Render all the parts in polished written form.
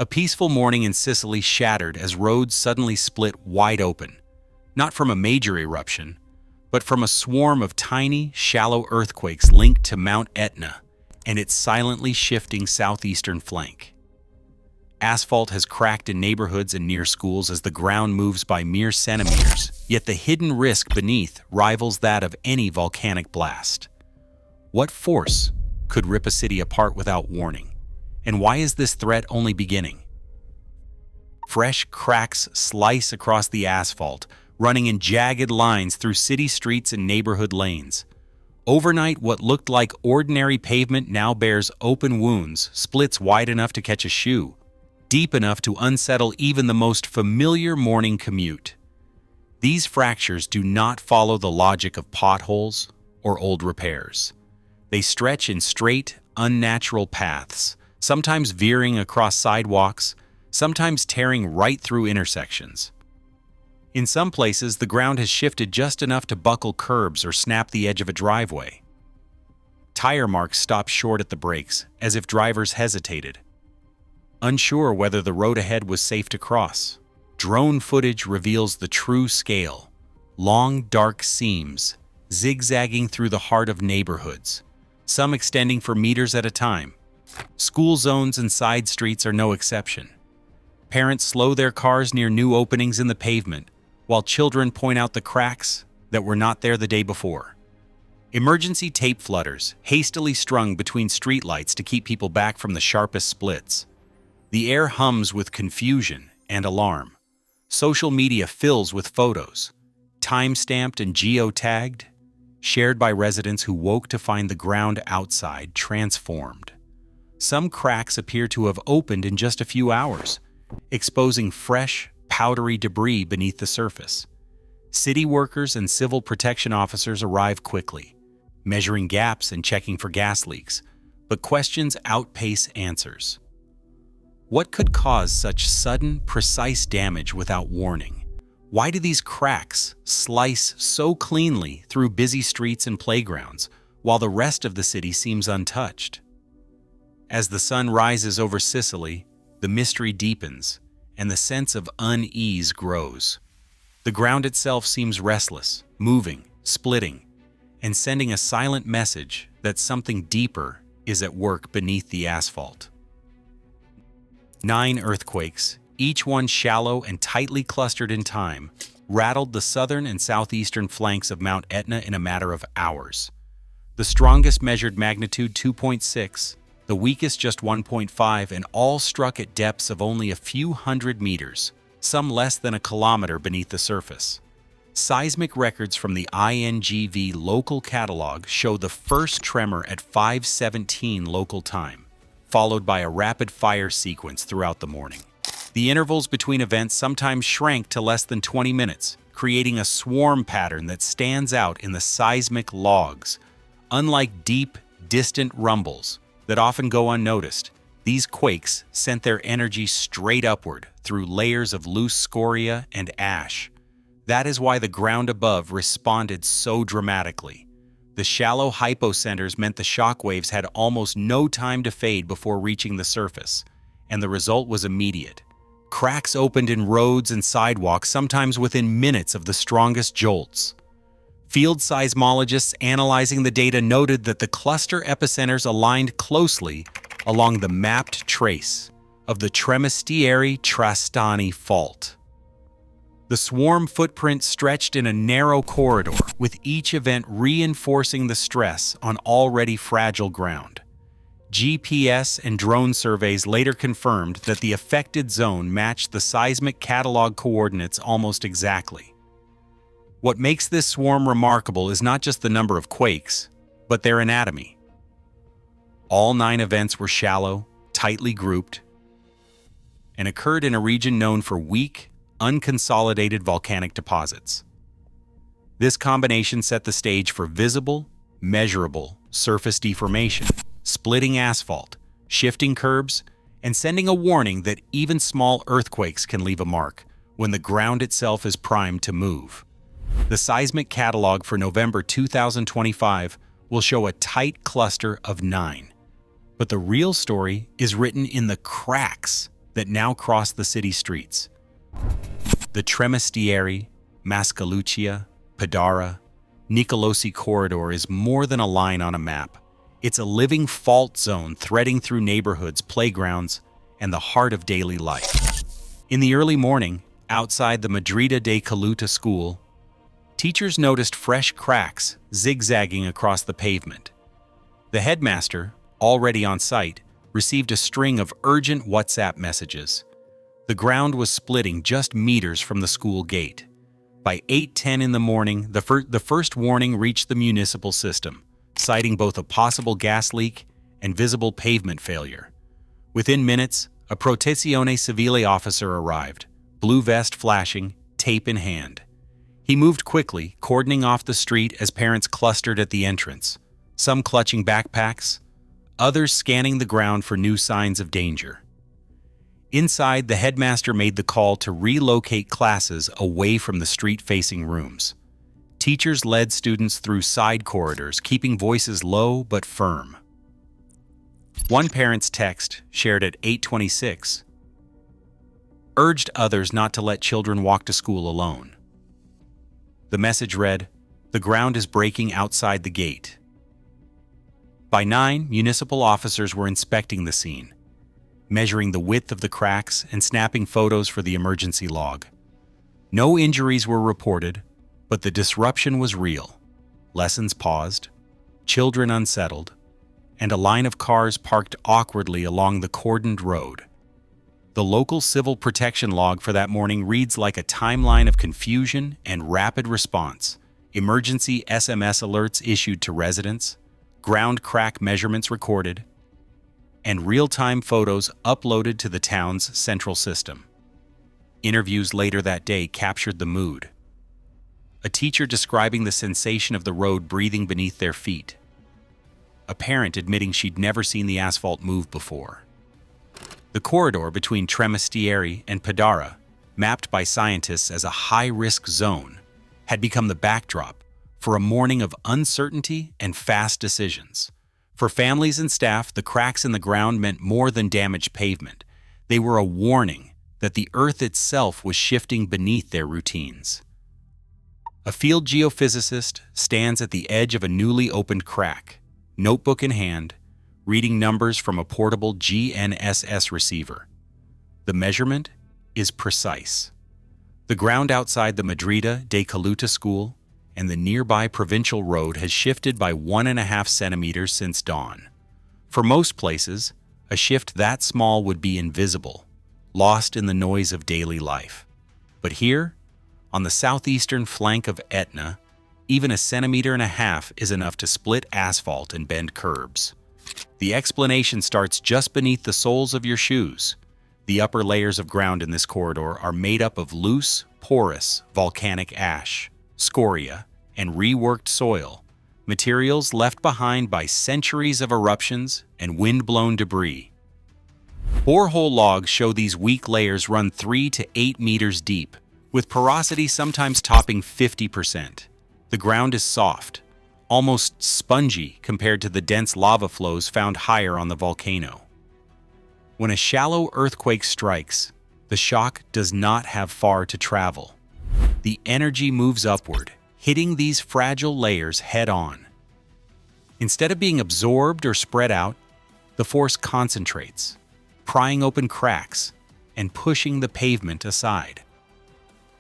A peaceful morning in Sicily shattered as roads suddenly split wide open, not from a major eruption, but from a swarm of tiny, shallow earthquakes linked to Mount Etna and its silently shifting southeastern flank. Asphalt has cracked in neighborhoods and near schools as the ground moves by mere centimeters, yet the hidden risk beneath rivals that of any volcanic blast. What force could rip a city apart without warning? And why is this threat only beginning? Fresh cracks slice across the asphalt, running in jagged lines through city streets and neighborhood lanes. Overnight, what looked like ordinary pavement now bears open wounds, splits wide enough to catch a shoe, deep enough to unsettle even the most familiar morning commute. These fractures do not follow the logic of potholes or old repairs. They stretch in straight, unnatural paths, sometimes veering across sidewalks, sometimes tearing right through intersections. In some places, the ground has shifted just enough to buckle curbs or snap the edge of a driveway. Tire marks stop short at the brakes, as if drivers hesitated, unsure whether the road ahead was safe to cross. Drone footage reveals the true scale: long, dark seams, zigzagging through the heart of neighborhoods, some extending for meters at a time. School zones and side streets are no exception. Parents slow their cars near new openings in the pavement, while children point out the cracks that were not there the day before. Emergency tape flutters, hastily strung between streetlights to keep people back from the sharpest splits. The air hums with confusion and alarm. Social media fills with photos, time-stamped and geotagged, shared by residents who woke to find the ground outside transformed. Some cracks appear to have opened in just a few hours, exposing fresh, powdery debris beneath the surface. City workers and civil protection officers arrive quickly, measuring gaps and checking for gas leaks, but questions outpace answers. What could cause such sudden, precise damage without warning? Why do these cracks slice so cleanly through busy streets and playgrounds, while the rest of the city seems untouched? As the sun rises over Sicily, the mystery deepens, and the sense of unease grows. The ground itself seems restless, moving, splitting, and sending a silent message that something deeper is at work beneath the asphalt. 9 earthquakes, each one shallow and tightly clustered in time, rattled the southern and southeastern flanks of Mount Etna in a matter of hours. The strongest measured magnitude 2.6, the weakest just 1.5, and all struck at depths of only a few hundred meters, some less than a kilometer beneath the surface. Seismic records from the INGV local catalog show the first tremor at 5:17 local time, followed by a rapid-fire sequence throughout the morning. The intervals between events sometimes shrank to less than 20 minutes, creating a swarm pattern that stands out in the seismic logs. Unlike deep, distant rumbles that often go unnoticed, these quakes sent their energy straight upward through layers of loose scoria and ash. That is why the ground above responded so dramatically. The shallow hypocenters meant the shockwaves had almost no time to fade before reaching the surface, and the result was immediate. Cracks opened in roads and sidewalks, sometimes within minutes of the strongest jolts. Field seismologists analyzing the data noted that the cluster epicenters aligned closely along the mapped trace of the Tremestieri-Trastani fault. The swarm footprint stretched in a narrow corridor, with each event reinforcing the stress on already fragile ground. GPS and drone surveys later confirmed that the affected zone matched the seismic catalog coordinates almost exactly. What makes this swarm remarkable is not just the number of quakes, but their anatomy. All 9 events were shallow, tightly grouped, and occurred in a region known for weak, unconsolidated volcanic deposits. This combination set the stage for visible, measurable surface deformation, splitting asphalt, shifting curbs, and sending a warning that even small earthquakes can leave a mark when the ground itself is primed to move. The seismic catalog for November 2025 will show a tight cluster of 9. But the real story is written in the cracks that now cross the city streets. The Tremestieri, Mascalucia, Padara, Nicolosi corridor is more than a line on a map. It's a living fault zone threading through neighborhoods, playgrounds, and the heart of daily life. In the early morning, outside the Madrida de Caluta school, teachers noticed fresh cracks zigzagging across the pavement. The headmaster, already on site, received a string of urgent WhatsApp messages. The ground was splitting just meters from the school gate. By 8:10 in the morning, the first warning reached the municipal system, citing both a possible gas leak and visible pavement failure. Within minutes, a Protezione Civile officer arrived, blue vest flashing, tape in hand. He moved quickly, cordoning off the street as parents clustered at the entrance, some clutching backpacks, others scanning the ground for new signs of danger. Inside, the headmaster made the call to relocate classes away from the street-facing rooms. Teachers led students through side corridors, keeping voices low but firm. One parent's text, shared at 8:26, urged others not to let children walk to school alone. The message read, "The ground is breaking outside the gate." By 9, municipal officers were inspecting the scene, measuring the width of the cracks and snapping photos for the emergency log. No injuries were reported, but the disruption was real. Lessons paused, children unsettled, and a line of cars parked awkwardly along the cordoned road. The local civil protection log for that morning reads like a timeline of confusion and rapid response. Emergency SMS alerts issued to residents, ground crack measurements recorded, and real-time photos uploaded to the town's central system. Interviews later that day captured the mood. A teacher describing the sensation of the road breathing beneath their feet. A parent admitting she'd never seen the asphalt move before. The corridor between Tremestieri and Padara, mapped by scientists as a high-risk zone, had become the backdrop for a morning of uncertainty and fast decisions. For families and staff, the cracks in the ground meant more than damaged pavement. They were a warning that the earth itself was shifting beneath their routines. A field geophysicist stands at the edge of a newly opened crack, notebook in hand, reading numbers from a portable GNSS receiver. The measurement is precise. The ground outside the Madrida de Caluta school and the nearby provincial road has shifted by 1.5 centimeters since dawn. For most places, a shift that small would be invisible, lost in the noise of daily life. But here, on the southeastern flank of Etna, even 1.5 centimeters is enough to split asphalt and bend curbs. The explanation starts just beneath the soles of your shoes. The upper layers of ground in this corridor are made up of loose, porous volcanic ash, scoria, and reworked soil, materials left behind by centuries of eruptions and wind-blown debris. Borehole logs show these weak layers run 3 to 8 meters deep, with porosity sometimes topping 50%. The ground is soft, almost spongy compared to the dense lava flows found higher on the volcano. When a shallow earthquake strikes, the shock does not have far to travel. The energy moves upward, hitting these fragile layers head-on. Instead of being absorbed or spread out, the force concentrates, prying open cracks and pushing the pavement aside.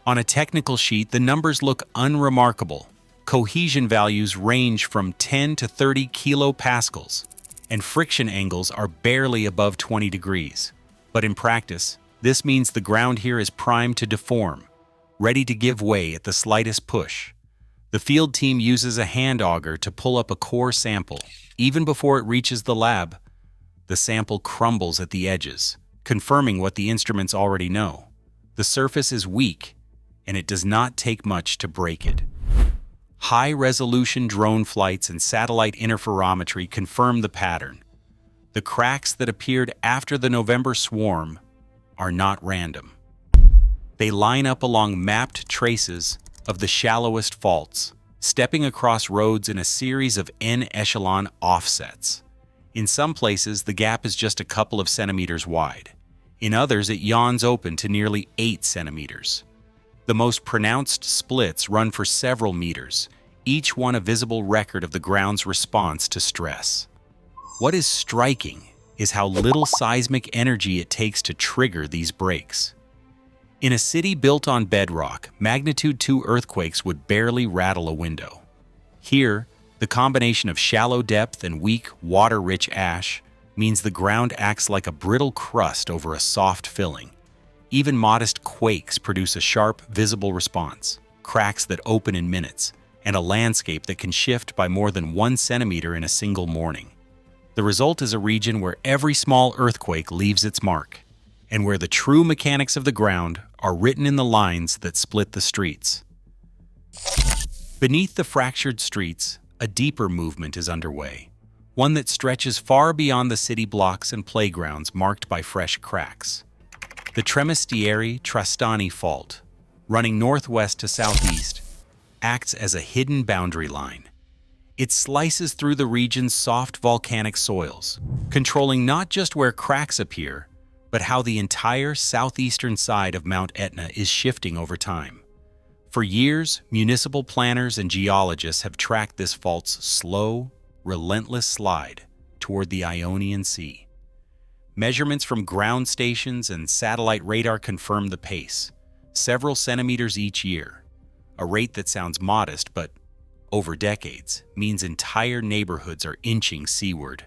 On a technical sheet, the numbers look unremarkable. Cohesion values range from 10 to 30 kilopascals, and friction angles are barely above 20 degrees. But in practice, this means the ground here is primed to deform, ready to give way at the slightest push. The field team uses a hand auger to pull up a core sample. Even before it reaches the lab, the sample crumbles at the edges, confirming what the instruments already know. The surface is weak, and it does not take much to break it. High-resolution drone flights and satellite interferometry confirm the pattern. The cracks that appeared after the November swarm are not random. They line up along mapped traces of the shallowest faults, stepping across roads in a series of N-echelon offsets. In some places, the gap is just a couple of centimeters wide. In others, it yawns open to nearly 8 centimeters. The most pronounced splits run for several meters, each one a visible record of the ground's response to stress. What is striking is how little seismic energy it takes to trigger these breaks. In a city built on bedrock, magnitude 2 earthquakes would barely rattle a window. Here, the combination of shallow depth and weak, water-rich ash means the ground acts like a brittle crust over a soft filling. Even modest quakes produce a sharp, visible response, cracks that open in minutes, and a landscape that can shift by more than 1 centimeter in a single morning. The result is a region where every small earthquake leaves its mark, and where the true mechanics of the ground are written in the lines that split the streets. Beneath the fractured streets, a deeper movement is underway, one that stretches far beyond the city blocks and playgrounds marked by fresh cracks. The Tremestieri-Trastani Fault, running northwest to southeast, acts as a hidden boundary line. It slices through the region's soft volcanic soils, controlling not just where cracks appear, but how the entire southeastern side of Mount Etna is shifting over time. For years, municipal planners and geologists have tracked this fault's slow, relentless slide toward the Ionian Sea. Measurements from ground stations and satellite radar confirm the pace, several centimeters each year, a rate that sounds modest but, over decades, means entire neighborhoods are inching seaward.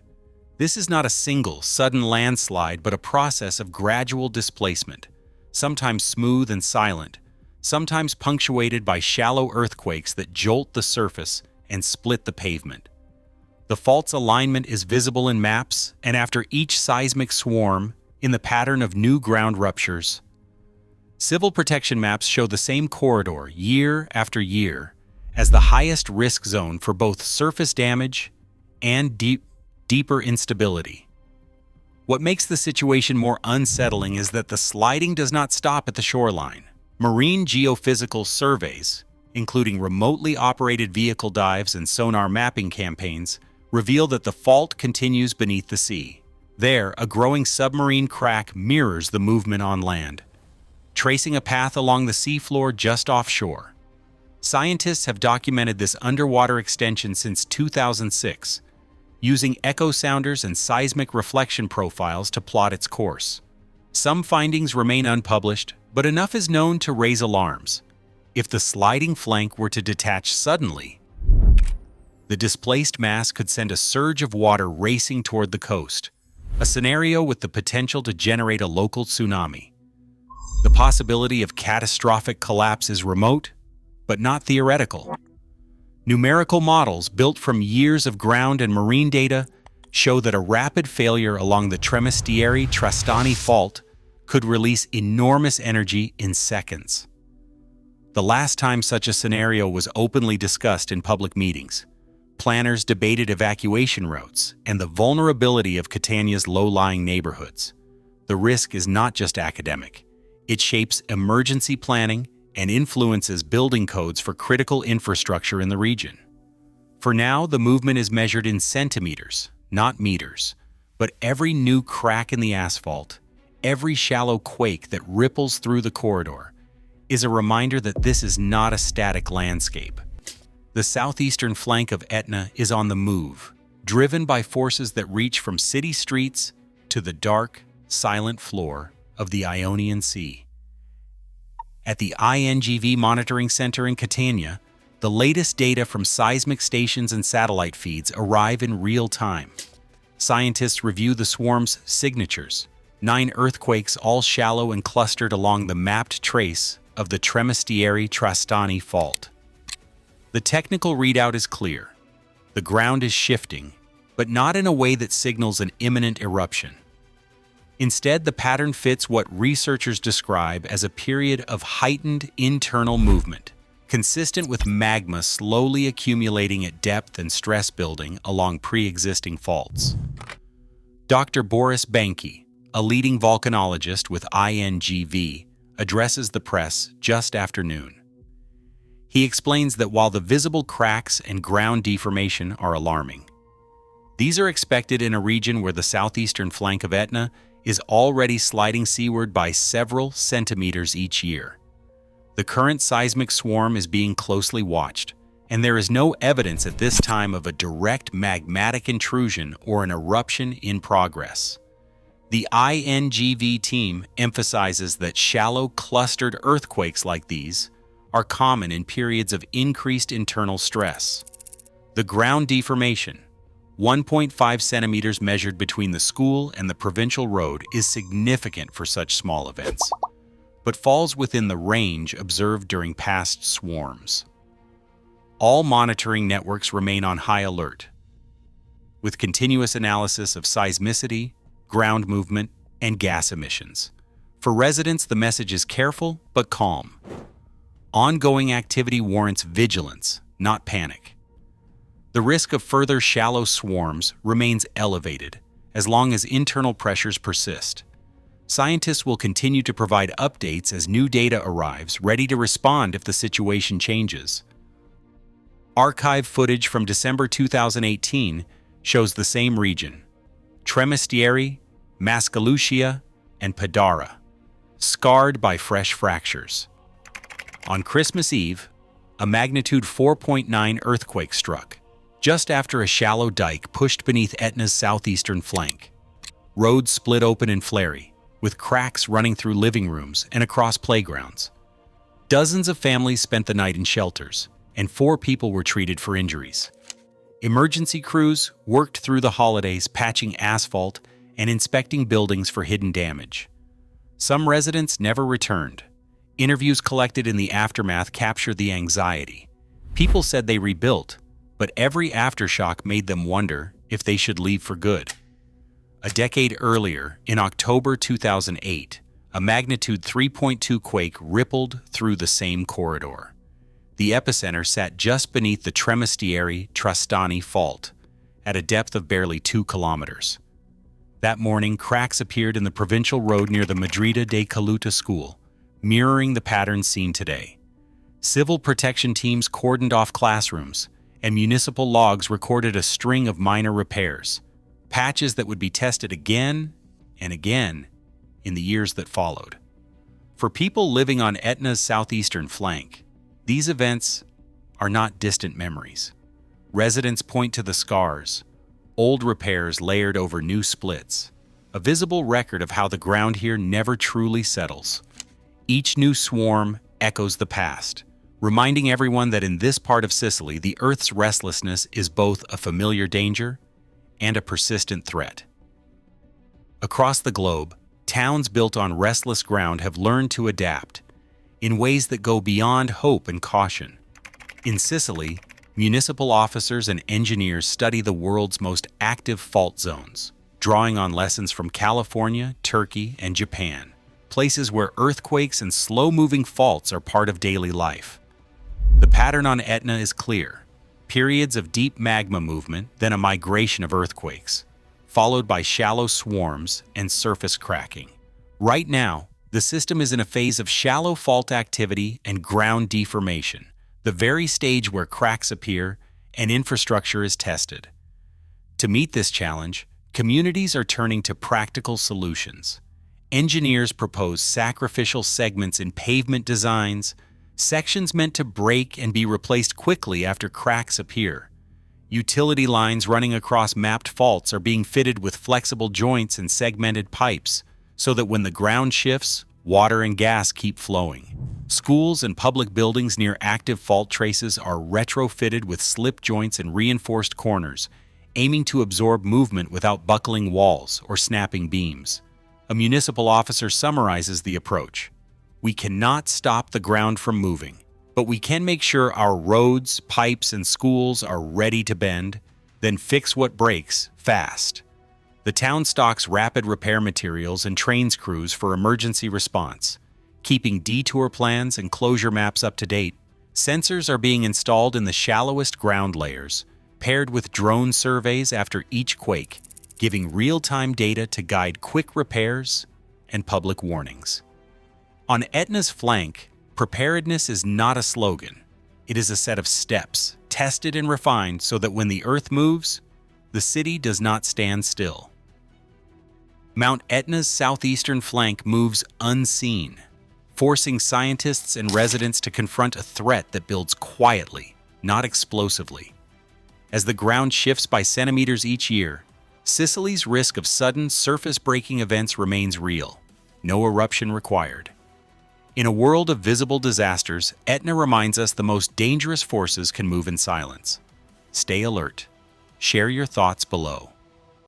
This is not a single, sudden landslide but a process of gradual displacement, sometimes smooth and silent, sometimes punctuated by shallow earthquakes that jolt the surface and split the pavement. The fault's alignment is visible in maps, and after each seismic swarm, in the pattern of new ground ruptures. Civil protection maps show the same corridor year after year as the highest risk zone for both surface damage and deeper instability. What makes the situation more unsettling is that the sliding does not stop at the shoreline. Marine geophysical surveys, including remotely operated vehicle dives and sonar mapping campaigns, reveal that the fault continues beneath the sea. There, a growing submarine crack mirrors the movement on land, tracing a path along the seafloor just offshore. Scientists have documented this underwater extension since 2006, using echo sounders and seismic reflection profiles to plot its course. Some findings remain unpublished, but enough is known to raise alarms. If the sliding flank were to detach suddenly, the displaced mass could send a surge of water racing toward the coast, a scenario with the potential to generate a local tsunami. The possibility of catastrophic collapse is remote, but not theoretical. Numerical models built from years of ground and marine data show that a rapid failure along the Tremestieri-Trastani Fault could release enormous energy in seconds. The last time such a scenario was openly discussed in public meetings, planners debated evacuation routes and the vulnerability of Catania's low-lying neighborhoods. The risk is not just academic. It shapes emergency planning and influences building codes for critical infrastructure in the region. For now, the movement is measured in centimeters, not meters, but every new crack in the asphalt, every shallow quake that ripples through the corridor, is a reminder that this is not a static landscape. The southeastern flank of Etna is on the move, driven by forces that reach from city streets to the dark, silent floor of the Ionian Sea. At the INGV Monitoring Center in Catania, the latest data from seismic stations and satellite feeds arrive in real time. Scientists review the swarm's signatures, 9 earthquakes all shallow and clustered along the mapped trace of the Tremestieri-Trastani Fault. The technical readout is clear. The ground is shifting, but not in a way that signals an imminent eruption. Instead, the pattern fits what researchers describe as a period of heightened internal movement, consistent with magma slowly accumulating at depth and stress building along pre-existing faults. Dr. Boris Banki, a leading volcanologist with INGV, addresses the press just after noon. He explains that while the visible cracks and ground deformation are alarming, these are expected in a region where the southeastern flank of Etna is already sliding seaward by several centimeters each year. The current seismic swarm is being closely watched, and there is no evidence at this time of a direct magmatic intrusion or an eruption in progress. The INGV team emphasizes that shallow, clustered earthquakes like these are common in periods of increased internal stress. The ground deformation, 1.5 centimeters measured between the school and the provincial road, is significant for such small events, but falls within the range observed during past swarms. All monitoring networks remain on high alert, with continuous analysis of seismicity, ground movement, and gas emissions. For residents, the message is careful but calm. Ongoing activity warrants vigilance, not panic. The risk of further shallow swarms remains elevated as long as internal pressures persist. Scientists will continue to provide updates as new data arrives, ready to respond if the situation changes. Archive footage from December 2018 shows the same region: Tremestieri, Mascalucia, and Padara, scarred by fresh fractures. On Christmas Eve, a magnitude 4.9 earthquake struck, just after a shallow dike pushed beneath Etna's southeastern flank. Roads split open in Fleury, with cracks running through living rooms and across playgrounds. Dozens of families spent the night in shelters, and 4 people were treated for injuries. Emergency crews worked through the holidays patching asphalt and inspecting buildings for hidden damage. Some residents never returned. Interviews collected in the aftermath captured the anxiety. People said they rebuilt, but every aftershock made them wonder if they should leave for good. A decade earlier, in October 2008, a magnitude 3.2 quake rippled through the same corridor. The epicenter sat just beneath the Tremestieri-Trastani fault, at a depth of barely 2 kilometers. That morning, cracks appeared in the provincial road near the Madrida de Caluta school, mirroring the pattern seen today. Civil protection teams cordoned off classrooms, and municipal logs recorded a string of minor repairs, patches that would be tested again and again in the years that followed. For people living on Etna's southeastern flank, these events are not distant memories. Residents point to the scars, old repairs layered over new splits, a visible record of how the ground here never truly settles. Each new swarm echoes the past, reminding everyone that in this part of Sicily, the Earth's restlessness is both a familiar danger and a persistent threat. Across the globe, towns built on restless ground have learned to adapt in ways that go beyond hope and caution. In Sicily, municipal officers and engineers study the world's most active fault zones, drawing on lessons from California, Turkey, and Japan, places where earthquakes and slow-moving faults are part of daily life. The pattern on Etna is clear: periods of deep magma movement, then a migration of earthquakes, followed by shallow swarms and surface cracking. Right now, the system is in a phase of shallow fault activity and ground deformation, the very stage where cracks appear and infrastructure is tested. To meet this challenge, communities are turning to practical solutions. Engineers propose sacrificial segments in pavement designs, sections meant to break and be replaced quickly after cracks appear. Utility lines running across mapped faults are being fitted with flexible joints and segmented pipes, so that when the ground shifts, water and gas keep flowing. Schools and public buildings near active fault traces are retrofitted with slip joints and reinforced corners, aiming to absorb movement without buckling walls or snapping beams. A municipal officer summarizes the approach: "We cannot stop the ground from moving, but we can make sure our roads, pipes, and schools are ready to bend, then fix what breaks fast." The town stocks rapid repair materials and trains crews for emergency response, keeping detour plans and closure maps up to date. Sensors are being installed in the shallowest ground layers, paired with drone surveys after each quake, giving real-time data to guide quick repairs and public warnings. On Etna's flank, preparedness is not a slogan. It is a set of steps, tested and refined so that when the Earth moves, the city does not stand still. Mount Etna's southeastern flank moves unseen, forcing scientists and residents to confront a threat that builds quietly, not explosively. As the ground shifts by centimeters each year, Sicily's risk of sudden surface-breaking events remains real. No eruption required. In a world of visible disasters, Etna reminds us the most dangerous forces can move in silence. Stay alert. Share your thoughts below.